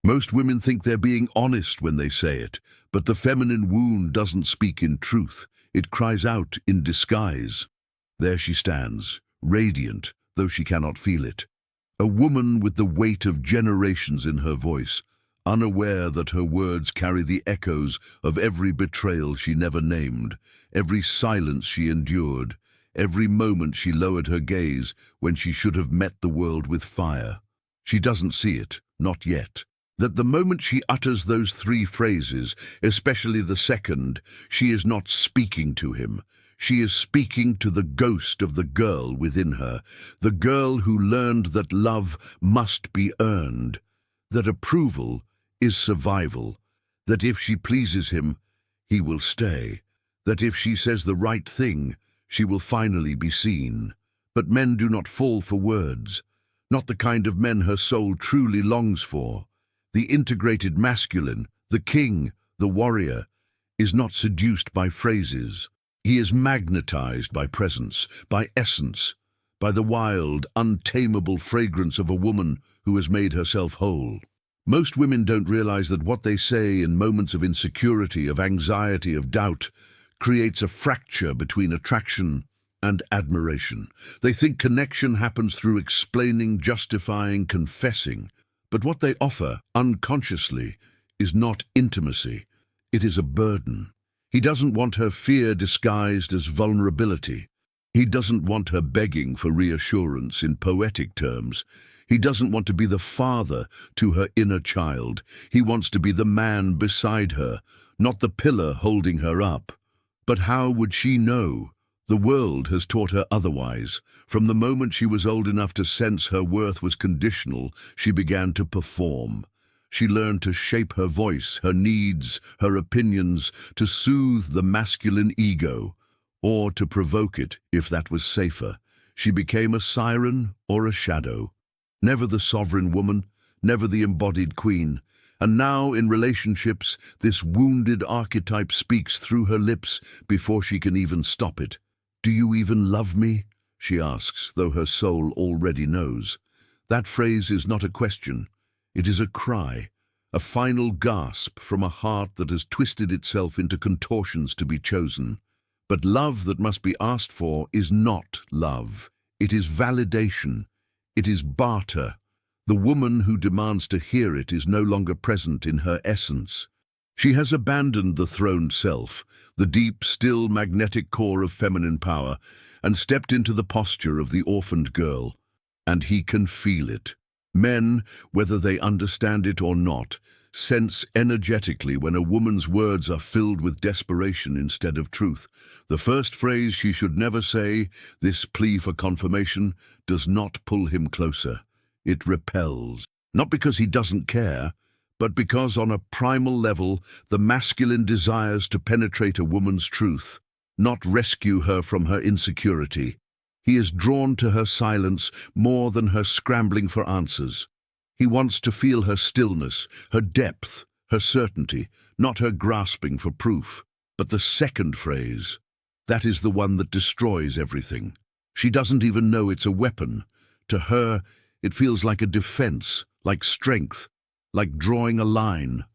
Most women think they're being honest when they say it, but the feminine wound doesn't speak in truth. It cries out in disguise. There she stands, radiant, though she cannot feel it. A woman with the weight of generations in her voice, unaware that her words carry the echoes of every betrayal she never named, every silence she endured, every moment she lowered her gaze when she should have met the world with fire. She doesn't see it, not yet. That the moment she utters those three phrases, especially the second, she is not speaking to him. She is speaking to the ghost of the girl within her, the girl who learned that love must be earned, that approval is survival, that if she pleases him, he will stay, that if she says the right thing, she will finally be seen. But men do not fall for words, not the kind of men her soul truly longs for. The integrated masculine, the king, the warrior, is not seduced by phrases. He is magnetized by presence, by essence, by the wild, untamable fragrance of a woman who has made herself whole. Most women don't realize that what they say in moments of insecurity, of anxiety, of doubt, creates a fracture between attraction and admiration. They think connection happens through explaining, justifying, confessing. But what they offer, unconsciously, is not intimacy. It is a burden. He doesn't want her fear disguised as vulnerability. He doesn't want her begging for reassurance in poetic terms. He doesn't want to be the father to her inner child. He wants to be the man beside her, not the pillar holding her up. But how would she know? The world has taught her otherwise. From the moment she was old enough to sense her worth was conditional, she began to perform. She learned to shape her voice, her needs, her opinions, to soothe the masculine ego, or to provoke it if that was safer. She became a siren or a shadow. Never the sovereign woman, never the embodied queen. And now, in relationships, this wounded archetype speaks through her lips before she can even stop it. "Do you even love me?" she asks, though her soul already knows. That phrase is not a question. It is a cry, a final gasp from a heart that has twisted itself into contortions to be chosen. But love that must be asked for is not love. It is validation. It is barter. The woman who demands to hear it is no longer present in her essence. She has abandoned the throned self, the deep, still, magnetic core of feminine power, and stepped into the posture of the orphaned girl. And he can feel it. Men, whether they understand it or not, sense energetically when a woman's words are filled with desperation instead of truth. The first phrase she should never say, this plea for confirmation, does not pull him closer. It repels. Not because he doesn't care, but because on a primal level, the masculine desires to penetrate a woman's truth, not rescue her from her insecurity. He is drawn to her silence more than her scrambling for answers. He wants to feel her stillness, her depth, her certainty, not her grasping for proof. But the second phrase, that is the one that destroys everything. She doesn't even know it's a weapon. To her, it feels like a defense, like strength, like drawing a line.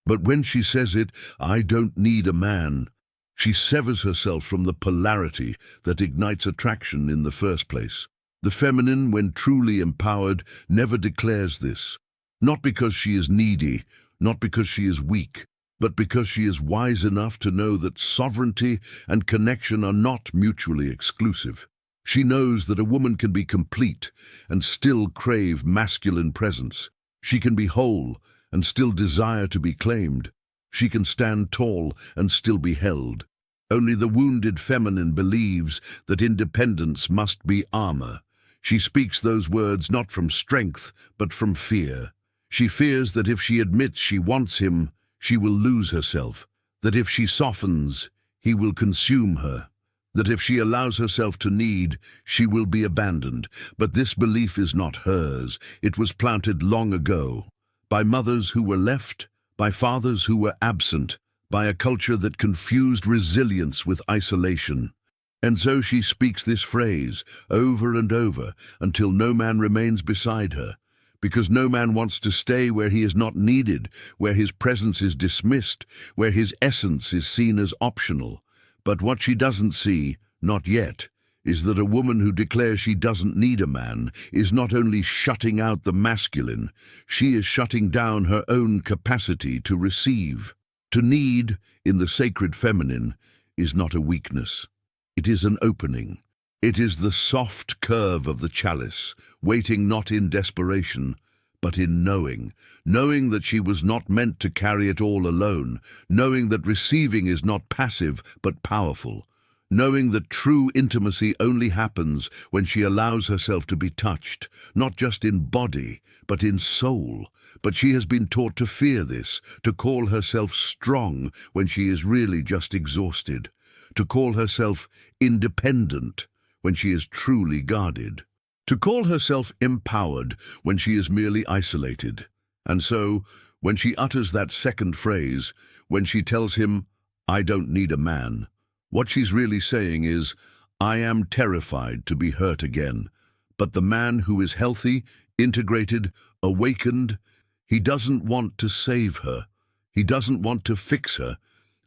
But when she says it, "I don't need a man," she severs herself from the polarity that ignites attraction in the first place. The feminine, when truly empowered, never declares this. Not because she is needy, not because she is weak, but because she is wise enough to know that sovereignty and connection are not mutually exclusive. She knows that a woman can be complete and still crave masculine presence. She can be whole and still desire to be claimed. She can stand tall and still be held. Only the wounded feminine believes that independence must be armor. She speaks those words not from strength, but from fear. She fears that if she admits she wants him, she will lose herself, that if she softens, he will consume her, that if she allows herself to need, she will be abandoned. But this belief is not hers. It was planted long ago, by mothers who were left, by fathers who were absent, by a culture that confused resilience with isolation. And so she speaks this phrase over and over until no man remains beside her, because no man wants to stay where he is not needed, where his presence is dismissed, where his essence is seen as optional. But what she doesn't see, not yet, is that a woman who declares she doesn't need a man is not only shutting out the masculine, she is shutting down her own capacity to receive. To need, in the sacred feminine, is not a weakness. It is an opening. It is the soft curve of the chalice, waiting not in desperation, but in knowing. Knowing that she was not meant to carry it all alone. Knowing that receiving is not passive, but powerful. Knowing that true intimacy only happens when she allows herself to be touched, not just in body, but in soul. But she has been taught to fear this, to call herself strong when she is really just exhausted, to call herself independent when she is truly guarded, to call herself empowered when she is merely isolated. And so, when she utters that second phrase, when she tells him, "I don't need a man," what she's really saying is, "I am terrified to be hurt again." But the man who is healthy, integrated, awakened, he doesn't want to save her. He doesn't want to fix her.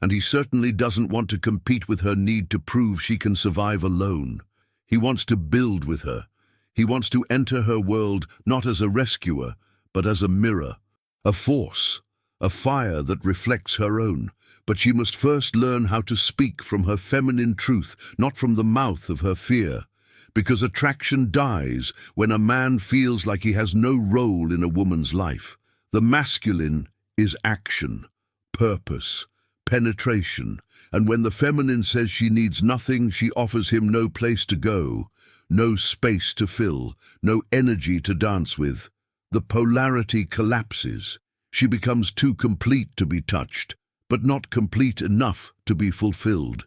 And he certainly doesn't want to compete with her need to prove she can survive alone. He wants to build with her. He wants to enter her world not as a rescuer, but as a mirror, a force, a fire that reflects her own. But she must first learn how to speak from her feminine truth, not from the mouth of her fear. Because attraction dies when a man feels like he has no role in a woman's life. The masculine is action, purpose, penetration, and when the feminine says she needs nothing, she offers him no place to go, no space to fill, no energy to dance with. The polarity collapses. She becomes too complete to be touched, but not complete enough to be fulfilled.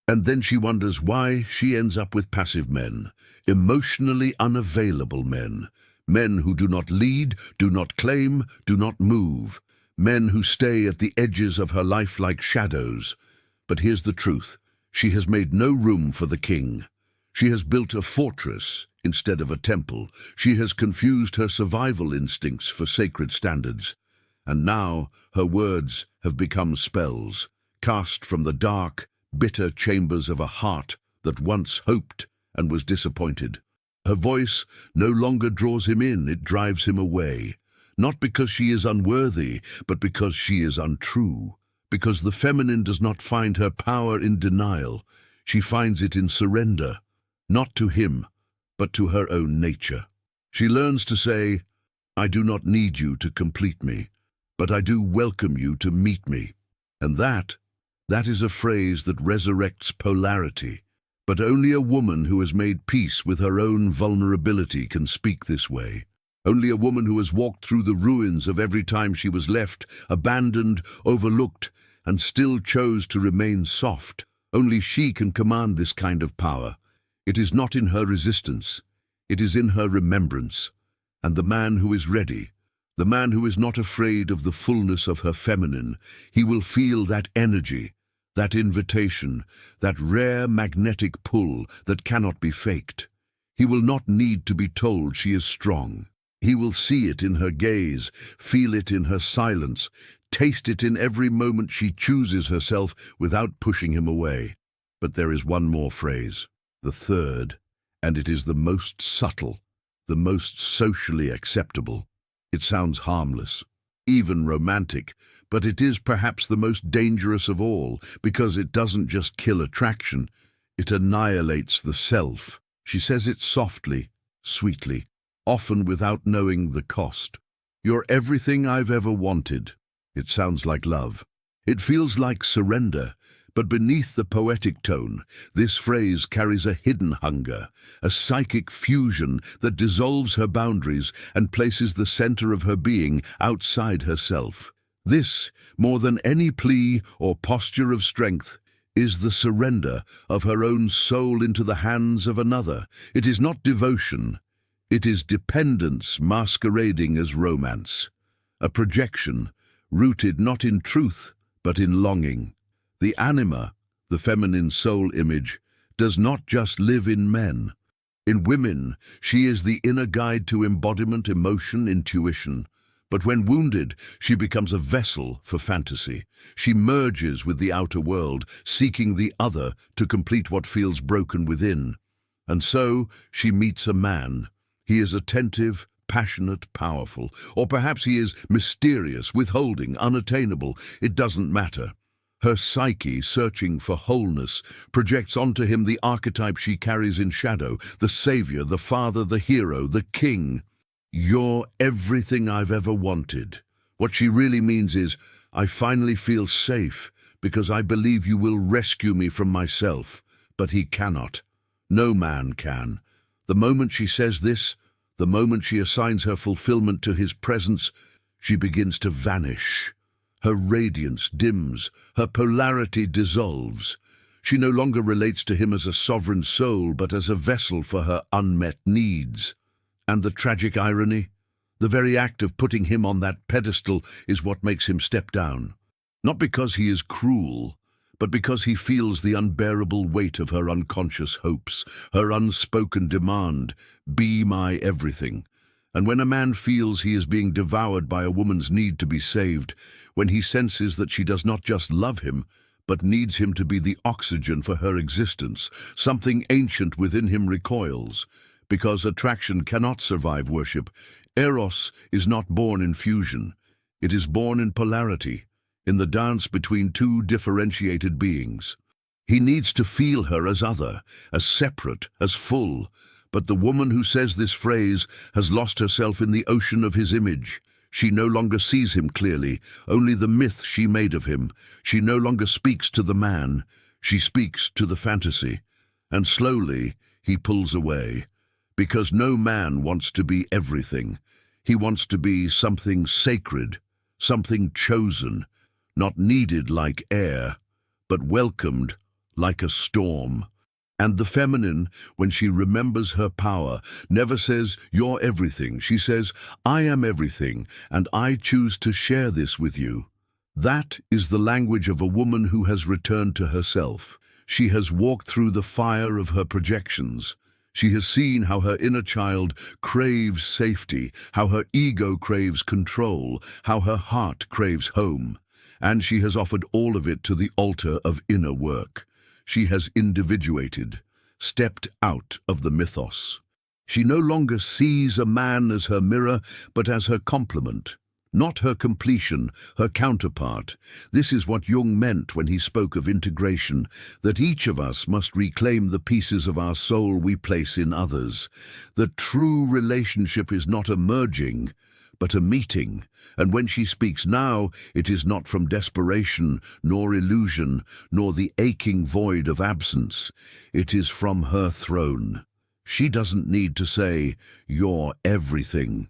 And then she wonders why she ends up with passive men, emotionally unavailable men, men who do not lead, do not claim, do not move, men who stay at the edges of her life like shadows. But here's the truth. She has made no room for the king. She has built a fortress instead of a temple. She has confused her survival instincts for sacred standards. And now her words have become spells, cast from the dark, bitter chambers of a heart that once hoped and was disappointed. Her voice no longer draws him in, it drives him away. Not because she is unworthy, but because she is untrue. Because the feminine does not find her power in denial. She finds it in surrender, not to him, but to her own nature. She learns to say, "I do not need you to complete me, but I do welcome you to meet me." And that is a phrase that resurrects polarity. But only a woman who has made peace with her own vulnerability can speak this way. Only a woman who has walked through the ruins of every time she was left, abandoned, overlooked, and still chose to remain soft. Only she can command this kind of power. It is not in her resistance. It is in her remembrance. And the man who is ready, the man who is not afraid of the fullness of her feminine, he will feel that energy, that invitation, that rare magnetic pull that cannot be faked. He will not need to be told she is strong. He will see it in her gaze, feel it in her silence, taste it in every moment she chooses herself without pushing him away. But there is one more phrase, the third, and it is the most subtle, the most socially acceptable. It sounds harmless, even romantic, but it is perhaps the most dangerous of all, because it doesn't just kill attraction, it annihilates the self. She says it softly, sweetly, often without knowing the cost. "You're everything I've ever wanted." It sounds like love. It feels like surrender, but beneath the poetic tone, this phrase carries a hidden hunger, a psychic fusion that dissolves her boundaries and places the center of her being outside herself. This, more than any plea or posture of strength, is the surrender of her own soul into the hands of another. It is not devotion. It is dependence masquerading as romance, a projection rooted not in truth but in longing. The anima, the feminine soul image, does not just live in men. In women, she is the inner guide to embodiment, emotion, intuition. But when wounded, she becomes a vessel for fantasy. She merges with the outer world, seeking the other to complete what feels broken within. And so she meets a man. He is attentive, passionate, powerful. Or perhaps he is mysterious, withholding, unattainable. It doesn't matter. Her psyche, searching for wholeness, projects onto him the archetype she carries in shadow, the savior, the father, the hero, the king. You're everything I've ever wanted. What she really means is, I finally feel safe because I believe you will rescue me from myself. But he cannot. No man can. The moment she says this, the moment she assigns her fulfillment to his presence, she begins to vanish. Her radiance dims, her polarity dissolves. She no longer relates to him as a sovereign soul, but as a vessel for her unmet needs. And the tragic irony? The very act of putting him on that pedestal is what makes him step down. Not because he is cruel, but because he feels the unbearable weight of her unconscious hopes, her unspoken demand, be my everything. And when a man feels he is being devoured by a woman's need to be saved, when he senses that she does not just love him, but needs him to be the oxygen for her existence, something ancient within him recoils. Because attraction cannot survive worship, eros is not born in fusion. It is born in polarity, in the dance between two differentiated beings. He needs to feel her as other, as separate, as full. But the woman who says this phrase has lost herself in the ocean of his image. She no longer sees him clearly, only the myth she made of him. She no longer speaks to the man, she speaks to the fantasy. And slowly he pulls away. Because no man wants to be everything. He wants to be something sacred, something chosen, not needed like air, but welcomed like a storm. And the feminine, when she remembers her power, never says, "You're everything." She says, "I am everything, and I choose to share this with you." That is the language of a woman who has returned to herself. She has walked through the fire of her projections. She has seen how her inner child craves safety, how her ego craves control, how her heart craves home. And she has offered all of it to the altar of inner work. She has individuated, stepped out of the mythos. She no longer sees a man as her mirror, but as her complement. Not her completion, her counterpart. This is what Jung meant when he spoke of integration, that each of us must reclaim the pieces of our soul we place in others. The true relationship is not a merging, but a meeting. And when she speaks now, it is not from desperation, nor illusion, nor the aching void of absence. It is from her throne. She doesn't need to say, "You're everything."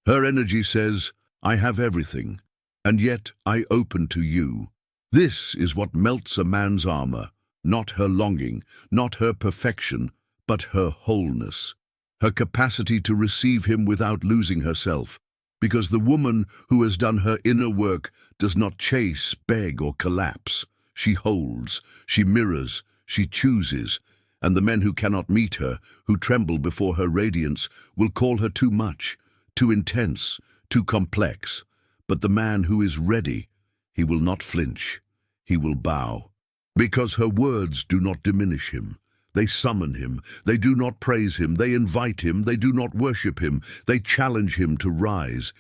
Her energy says, "I have everything, and yet I open to you." This is what melts a man's armor, not her longing, not her perfection, but her wholeness, her capacity to receive him without losing herself. Because the woman who has done her inner work does not chase, beg, or collapse. She holds, she mirrors, she chooses, and the men who cannot meet her, who tremble before her radiance, will call her too much, too intense, too complex. But the man who is ready, he will not flinch, he will bow. Because her words do not diminish him. They summon him, they do not praise him, they invite him, they do not worship him, they challenge him to rise.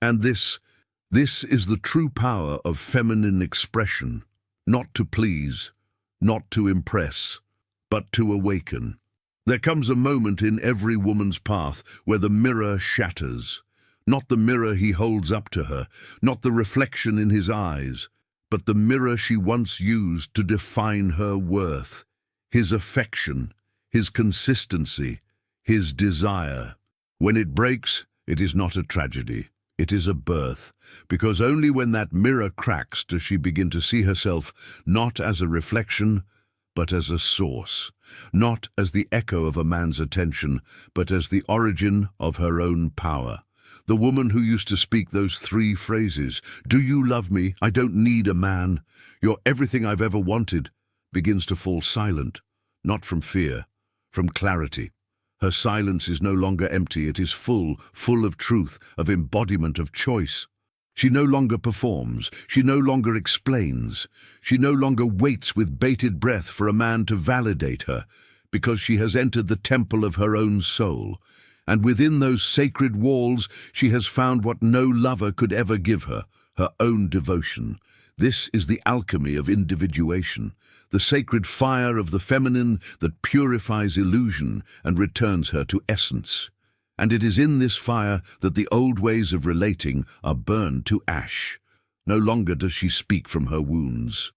And this is the true power of feminine expression, not to please, not to impress, but to awaken. There comes a moment in every woman's path where the mirror shatters. Not the mirror he holds up to her, not the reflection in his eyes, but the mirror she once used to define her worth. His affection, his consistency, his desire. When it breaks, it is not a tragedy, it is a birth, because only when that mirror cracks does she begin to see herself not as a reflection, but as a source, not as the echo of a man's attention, but as the origin of her own power. The woman who used to speak those 3 phrases, "Do you love me? I don't need a man. You're everything I've ever wanted," begins to fall silent, not from fear, from clarity. Her silence is no longer empty, it is full of truth, of embodiment, of choice. She no longer performs, she no longer explains, she no longer waits with bated breath for a man to validate her, because she has entered the temple of her own soul, and within those sacred walls she has found what no lover could ever give her, her own devotion. This is the alchemy of individuation, the sacred fire of the feminine that purifies illusion and returns her to essence. And it is in this fire that the old ways of relating are burned to ash. No longer does she speak from her wounds.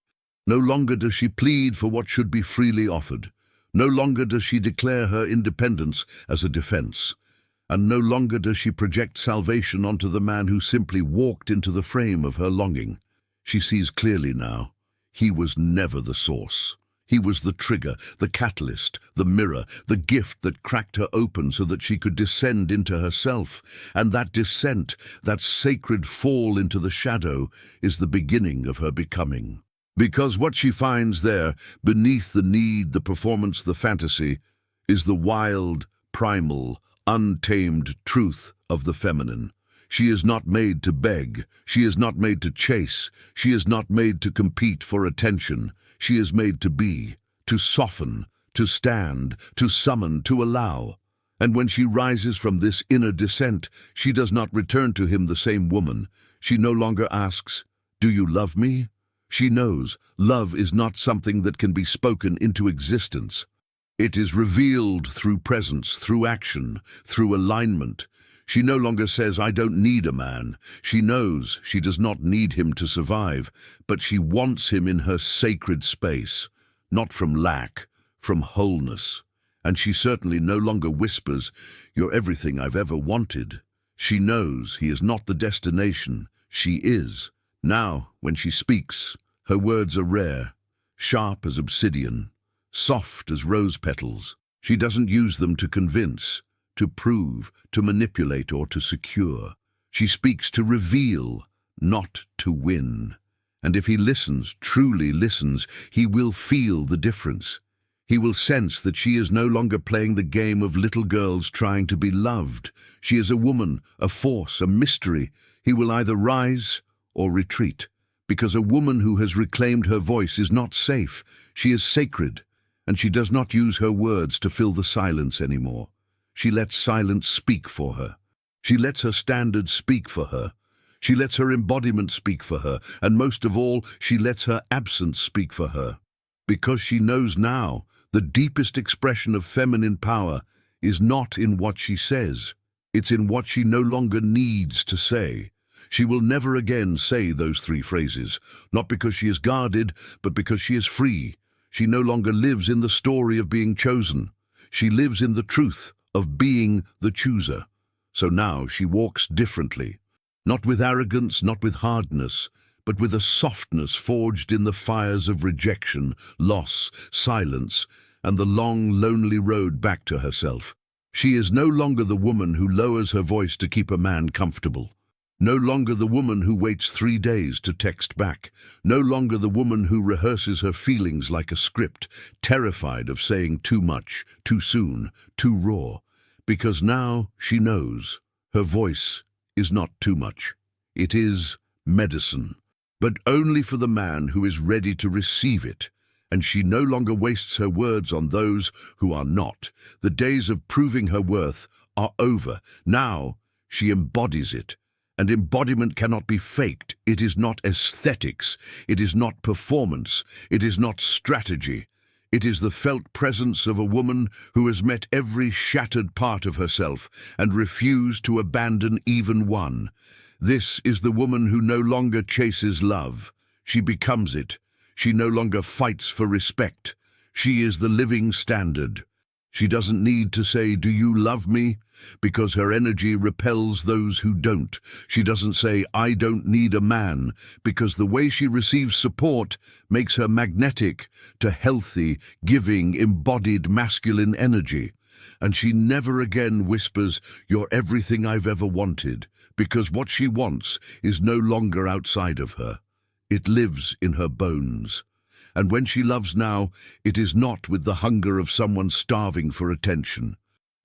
No longer does she plead for what should be freely offered. No longer does she declare her independence as a defense. And no longer does she project salvation onto the man who simply walked into the frame of her longing. She sees clearly now. He was never the source. He was the trigger, the catalyst, the mirror, the gift that cracked her open so that she could descend into herself. And that descent, that sacred fall into the shadow, is the beginning of her becoming. Because what she finds there, beneath the need, the performance, the fantasy, is the wild, primal, untamed truth of the feminine. She is not made to beg. She is not made to chase. She is not made to compete for attention. She is made to be, to soften, to stand, to summon, to allow. And when she rises from this inner descent, she does not return to him the same woman. She no longer asks, "Do you love me?" She knows love is not something that can be spoken into existence. It is revealed through presence, through action, through alignment. She no longer says, "I don't need a man." She knows she does not need him to survive, but she wants him in her sacred space, not from lack, from wholeness. And she certainly no longer whispers, "You're everything I've ever wanted." She knows he is not the destination, she is. Now, when she speaks, her words are rare, sharp as obsidian, soft as rose petals. She doesn't use them to convince, to prove, to manipulate, or to secure. She speaks to reveal, not to win. And if he listens, truly listens, he will feel the difference. He will sense that she is no longer playing the game of little girls trying to be loved. She is a woman, a force, a mystery. He will either rise or retreat, because a woman who has reclaimed her voice is not safe. She is sacred, and she does not use her words to fill the silence anymore. She lets silence speak for her. She lets her standards speak for her. She lets her embodiment speak for her, and most of all, she lets her absence speak for her. Because she knows now the deepest expression of feminine power is not in what she says. It's in what she no longer needs to say. She will never again say those three phrases, not because she is guarded, but because she is free. She no longer lives in the story of being chosen. She lives in the truth of being the chooser. So now she walks differently, not with arrogance, not with hardness, but with a softness forged in the fires of rejection, loss, silence, and the long, lonely road back to herself. She is no longer the woman who lowers her voice to keep a man comfortable. No longer the woman who waits 3 days to text back. No longer the woman who rehearses her feelings like a script, terrified of saying too much, too soon, too raw. Because now she knows her voice is not too much. It is medicine, but only for the man who is ready to receive it. And she no longer wastes her words on those who are not. The days of proving her worth are over. Now she embodies it. And embodiment cannot be faked. It is not aesthetics. It is not performance. It is not strategy. It is the felt presence of a woman who has met every shattered part of herself and refused to abandon even one. This is the woman who no longer chases love. She becomes it. She no longer fights for respect. She is the living standard. She doesn't need to say, "Do you love me?" because her energy repels those who don't. She doesn't say, "I don't need a man," because the way she receives support makes her magnetic to healthy, giving, embodied masculine energy. And she never again whispers, "You're everything I've ever wanted," because what she wants is no longer outside of her. It lives in her bones. And when she loves now, it is not with the hunger of someone starving for attention.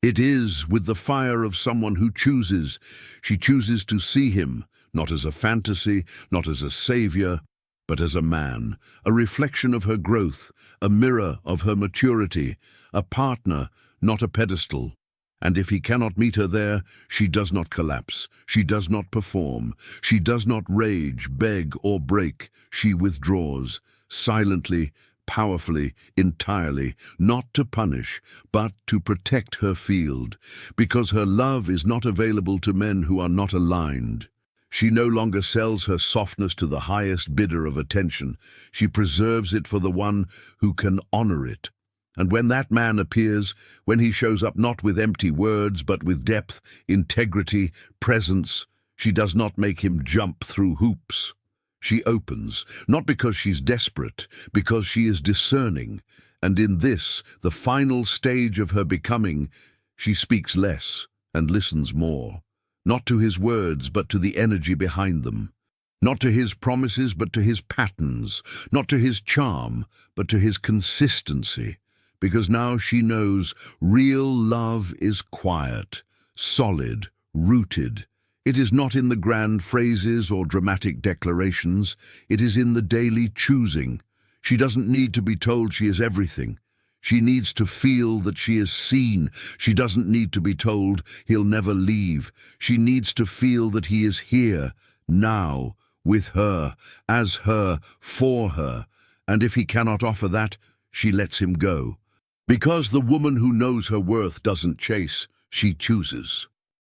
It is with the fire of someone who chooses. She chooses to see him, not as a fantasy, not as a savior, but as a man, a reflection of her growth, a mirror of her maturity, a partner, not a pedestal. And if he cannot meet her there, she does not collapse, she does not perform, she does not rage, beg, or break. She withdraws, silently, powerfully, entirely, not to punish, but to protect her field, because her love is not available to men who are not aligned. She no longer sells her softness to the highest bidder of attention. She preserves it for the one who can honor it. And when that man appears, when he shows up not with empty words, but with depth, integrity, presence, she does not make him jump through hoops. She opens, not because she's desperate, because she is discerning. And in this, the final stage of her becoming, she speaks less and listens more. Not to his words, but to the energy behind them. Not to his promises, but to his patterns. Not to his charm, but to his consistency. Because now she knows real love is quiet, solid, rooted. It is not in the grand phrases or dramatic declarations. It is in the daily choosing. She doesn't need to be told she is everything. She needs to feel that she is seen. She doesn't need to be told he'll never leave. She needs to feel that he is here, now, with her, as her, for her. And if he cannot offer that, she lets him go. Because the woman who knows her worth doesn't chase, she chooses.